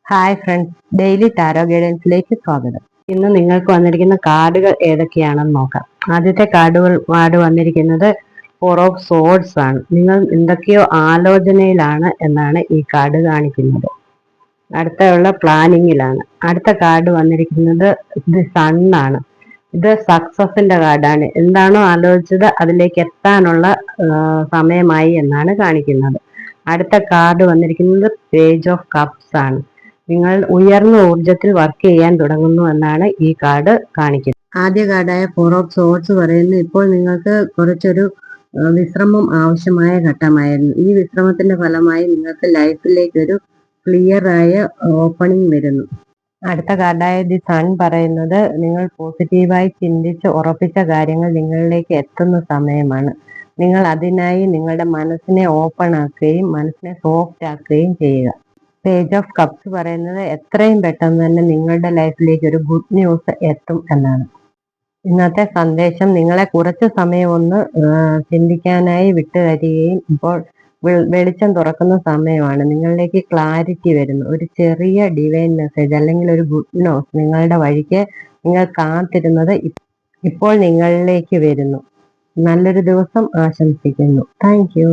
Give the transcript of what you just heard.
Hi friends, daily tarot ഗൈഡൻസിലേക്ക് സ്വാഗതം. ഇന്ന് നിങ്ങൾക്ക് വന്നിരിക്കുന്ന കാർഡുകൾ ഏതൊക്കെയാണെന്ന് നോക്കാം. ആദ്യത്തെ കാർഡ് വന്നിരിക്കുന്നത് ഫോർ ഓഫ് സോർഡ്സ് ആണ്. നിങ്ങൾ എന്തൊക്കെയോ ആലോചനയിലാണ് എന്നാണ് ഈ കാർഡ് കാണിക്കുന്നത്. അടുത്തുള്ള പ്ലാനിങ്ങിലാണ്. അടുത്ത കാർഡ് വന്നിരിക്കുന്നത് ദി സൺ ആണ്. ഇത് സക്സസിന്റെ കാർഡാണ്. എന്താണോ ആലോചിച്ചത് അതിലേക്ക് എത്താനുള്ള സമയമായി എന്നാണ് കാണിക്കുന്നത്. അടുത്ത കാർഡ് വന്നിരിക്കുന്നത് പേജ് ഓഫ് കപ്സ് ആണ്. നിങ്ങൾ ഉയർന്ന ഊർജത്തിൽ വർക്ക് ചെയ്യാൻ തുടങ്ങുന്നു എന്നാണ് ഈ കാർഡ് കാണിക്കുന്നത്. ആദ്യ കാർഡായ ഫോർ ഓഫ് സോർഡ്സ് പറയുന്നു, ഇപ്പോൾ നിങ്ങൾക്ക് കുറച്ചൊരു വിശ്രമം ആവശ്യമായ ഘട്ടമായിരുന്നു. ഈ വിശ്രമത്തിന്റെ ഫലമായി നിങ്ങൾക്ക് ലൈഫിലേക്ക് ഒരു ക്ലിയർ ആയ ഓപ്പണിംഗ് വരുന്നു. അടുത്ത കാർഡായ ദി സൺ പറയുന്നത്, നിങ്ങൾ പോസിറ്റീവായി ചിന്തിച്ച് ഉറപ്പിച്ച കാര്യങ്ങൾ നിങ്ങളിലേക്ക് എത്തുന്ന സമയമാണ്. നിങ്ങൾ അതിനായി നിങ്ങളുടെ മനസ്സിനെ ഓപ്പൺ ആക്കുകയും മനസ്സിനെ സോഫ്റ്റ് ആക്കുകയും ചെയ്യുക. പേജ് ഓഫ് കപ്സ് പറയുന്നത്, എത്രയും പെട്ടെന്ന് തന്നെ നിങ്ങളുടെ ലൈഫിലേക്ക് ഒരു ഗുഡ് ന്യൂസ് എത്തും എന്നാണ്. ഇന്നത്തെ സന്ദേശം നിങ്ങളെ കുറച്ച് സമയം ഒന്ന് ചിന്തിക്കാനായി വിട്ടുതരികയും ഇപ്പോൾ വെളിച്ചം തുറക്കുന്ന സമയമാണ്. നിങ്ങളിലേക്ക് ക്ലാരിറ്റി വരുന്നു. ഒരു ചെറിയ ഡിവൈൻ മെസ്സേജ് അല്ലെങ്കിൽ ഒരു ഗുഡ് ന്യൂസ് നിങ്ങളുടെ വഴിക്ക് നിങ്ങൾ കാത്തിരുന്നത് ഇപ്പോൾ നിങ്ങളിലേക്ക് വരുന്നു. നല്ലൊരു ദിവസം ആശംസിക്കുന്നു. Thank you.